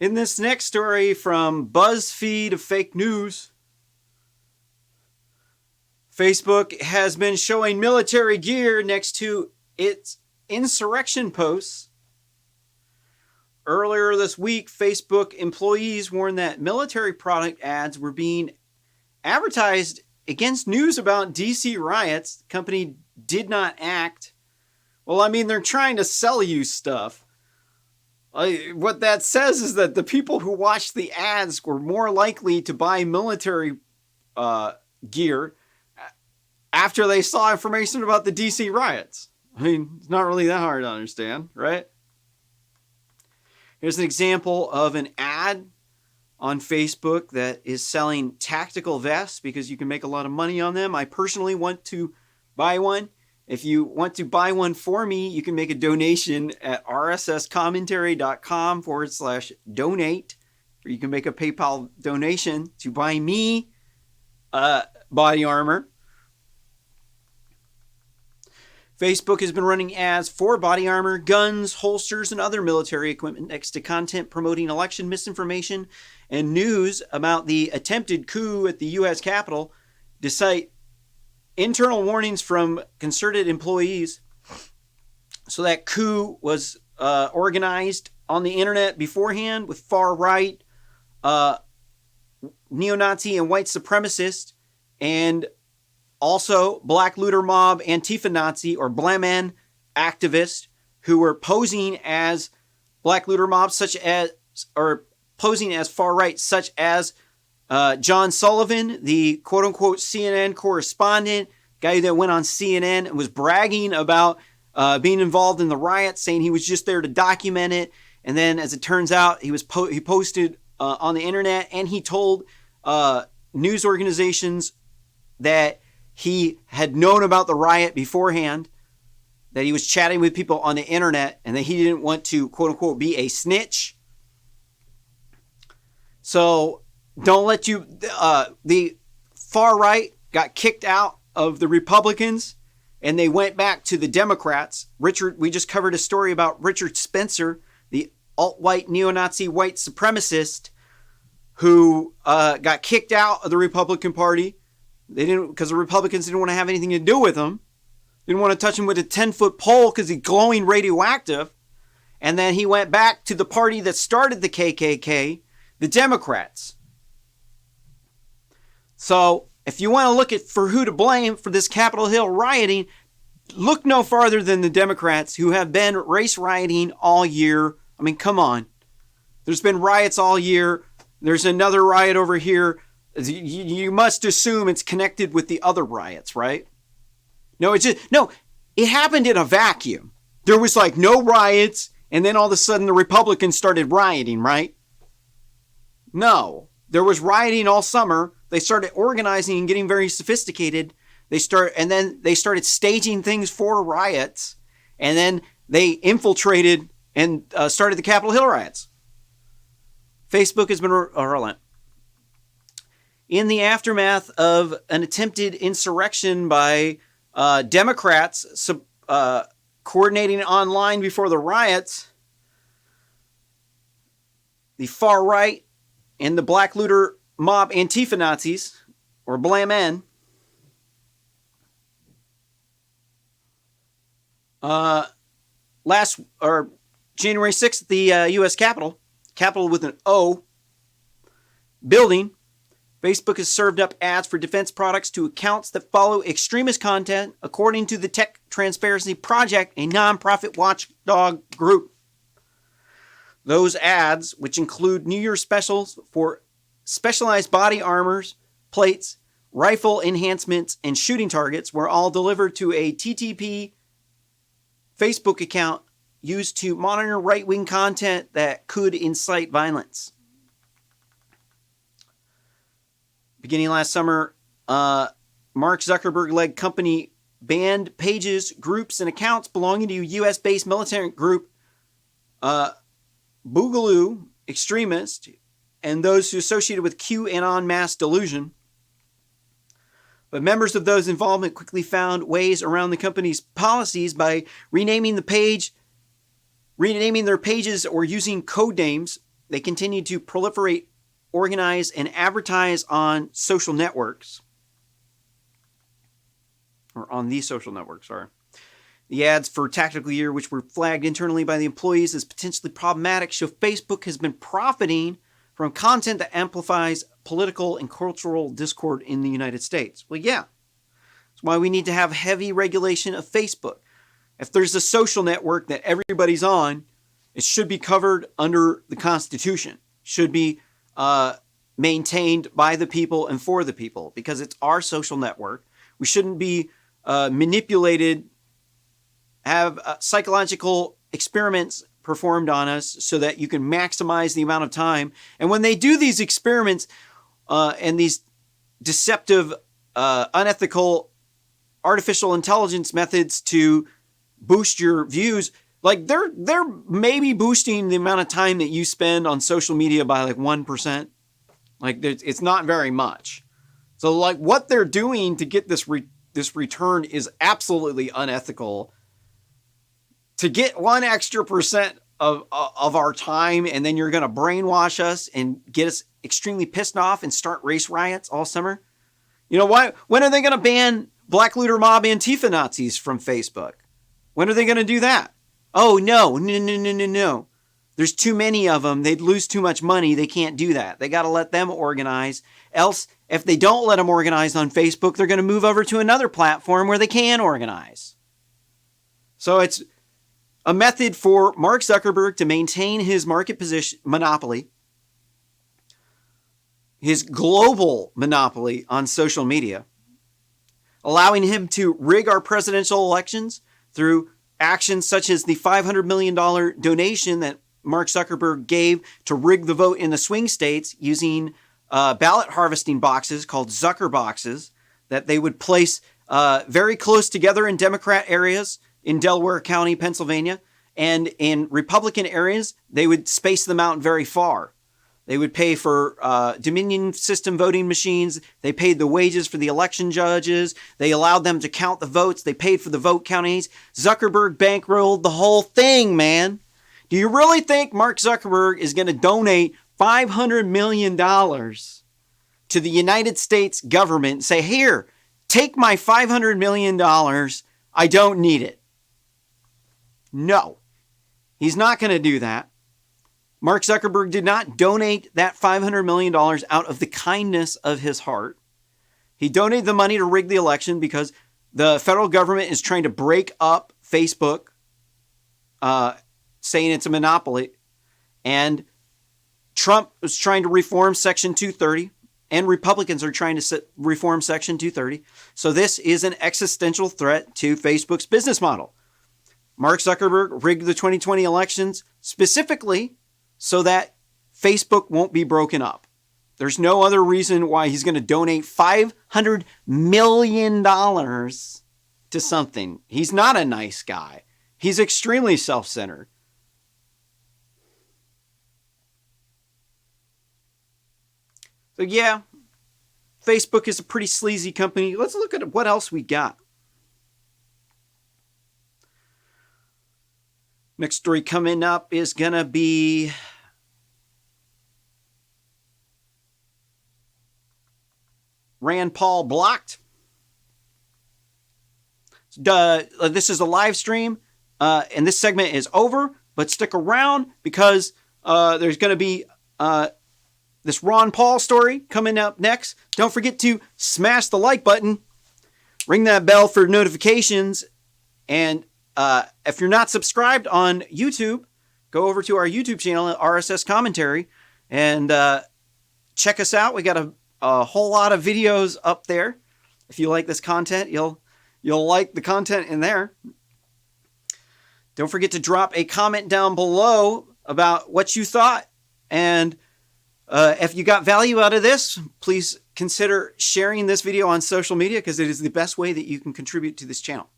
In this next story from BuzzFeed of fake news, Facebook has been showing military gear next to its insurrection posts. Earlier this week, Facebook employees warned that military product ads were being advertised against news about DC riots. The company did not act. Well, I mean, they're trying to sell you stuff. What that says is that the people who watched the ads were more likely to buy military gear after they saw information about the DC riots. I mean, it's not really that hard to understand, right? Here's an example of an ad on Facebook that is selling tactical vests because you can make a lot of money on them. I personally want to buy one. If you want to buy one for me, you can make a donation at rsscommentary.com/donate, or you can make a PayPal donation to buy me body armor. Facebook has been running ads for body armor, guns, holsters, and other military equipment next to content promoting election misinformation and news about the attempted coup at the U.S. Capitol, despite internal warnings from concerted employees. So that coup was organized on the internet beforehand with far-right, neo-Nazi and white supremacists, and also black looter mob, Antifa Nazi or Blaman activists who were posing as black looter mobs, such as, or posing as far-right, such as John Sullivan, the quote-unquote CNN correspondent, guy that went on CNN and was bragging about being involved in the riots, saying he was just there to document it. And then, as it turns out, he posted on the internet, and he told news organizations that he had known about the riot beforehand, that he was chatting with people on the internet, and that he didn't want to, quote-unquote, be a snitch. So don't let you... the far right got kicked out of the Republicans, and they went back to the Democrats. We just covered a story about Richard Spencer, the alt-white neo-Nazi white supremacist who got kicked out of the Republican Party. They didn't, because the Republicans didn't want to have anything to do with him. Didn't want to touch him with a 10-foot pole because he's glowing radioactive. And then he went back to the party that started the KKK, the Democrats. So if you want to look at for who to blame for this Capitol Hill rioting, look no farther than the Democrats, who have been race rioting all year. I mean, come on. There's been riots all year. There's another riot over here. You must assume it's connected with the other riots, right? No, it happened in a vacuum. There was like no riots, and then all of a sudden the Republicans started rioting, right? No, there was rioting all summer. They started organizing and getting very sophisticated. And then they started staging things for riots, and then they infiltrated and started the Capitol Hill riots. Facebook has been relent. In the aftermath of an attempted insurrection by Democrats coordinating online before the riots, the far right and the black looter mob Antifa Nazis, or Blaman, January 6th at the U.S. Capitol with an O, building, Facebook has served up ads for defense products to accounts that follow extremist content, according to the Tech Transparency Project, a nonprofit watchdog group. Those ads, which include New Year's specials for specialized body armors, plates, rifle enhancements, and shooting targets, were all delivered to a TTP Facebook account used to monitor right-wing content that could incite violence. Beginning last summer, Mark Zuckerberg-led company banned pages, groups, and accounts belonging to U.S.-based militant group Boogaloo extremists and those who associated with QAnon mass delusion. But members of those involvement quickly found ways around the company's policies by renaming their pages or using code names they continue to proliferate, organize, and advertise on social networks. Or on these social networks, sorry. The ads for tactical year, which were flagged internally by the employees as potentially problematic, show Facebook has been profiting from content that amplifies political and cultural discord in the United States. Well, yeah. That's why we need to have heavy regulation of Facebook. If there's a social network that everybody's on, it should be covered under the Constitution. Should be maintained by the people and for the people, because it's our social network. We shouldn't be manipulated, have psychological experiments performed on us so that you can maximize the amount of time. And when they do these experiments and these deceptive, unethical, artificial intelligence methods to boost your views, like they're maybe boosting the amount of time that you spend on social media by like 1%. Like it's not very much. So like what they're doing to get this return is absolutely unethical. To get 1 extra percent of our time, and then you're going to brainwash us and get us extremely pissed off and start race riots all summer. You know why? When are they going to ban Black Looter Mob Antifa Nazis from Facebook? When are they going to do that? Oh, no. There's too many of them. They'd lose too much money. They can't do that. They got to let them organize. Else, if they don't let them organize on Facebook, they're going to move over to another platform where they can organize. So it's a method for Mark Zuckerberg to maintain his market position monopoly, his global monopoly on social media, allowing him to rig our presidential elections through actions such as the $500 million donation that Mark Zuckerberg gave to rig the vote in the swing states using ballot harvesting boxes called Zucker boxes that they would place very close together in Democrat areas in Delaware County, Pennsylvania, and in Republican areas, they would space them out very far. They would pay for Dominion system voting machines. They paid the wages for the election judges. They allowed them to count the votes. They paid for the vote counties. Zuckerberg bankrolled the whole thing, man. Do you really think Mark Zuckerberg is going to donate $500 million to the United States government and say, here, take my $500 million. I don't need it. No, he's not going to do that. Mark Zuckerberg did not donate that $500 million out of the kindness of his heart. He donated the money to rig the election because the federal government is trying to break up Facebook, saying it's a monopoly. And Trump was trying to reform Section 230, and Republicans are trying to reform Section 230. So this is an existential threat to Facebook's business model. Mark Zuckerberg rigged the 2020 elections specifically so that Facebook won't be broken up. There's no other reason why he's going to donate $500 million to something. He's not a nice guy. He's extremely self-centered. So yeah, Facebook is a pretty sleazy company. Let's look at what else we got. Next story coming up is going to be Rand Paul blocked. This is a live stream, and this segment is over, but stick around because there's going to be this Ron Paul story coming up next. Don't forget to smash the like button, ring that bell for notifications, and if you're not subscribed on YouTube, go over to our YouTube channel at RSS Commentary and check us out. We got a whole lot of videos up there. If you like this content, you'll like the content in there. Don't forget to drop a comment down below about what you thought. And if you got value out of this, please consider sharing this video on social media because it is the best way that you can contribute to this channel.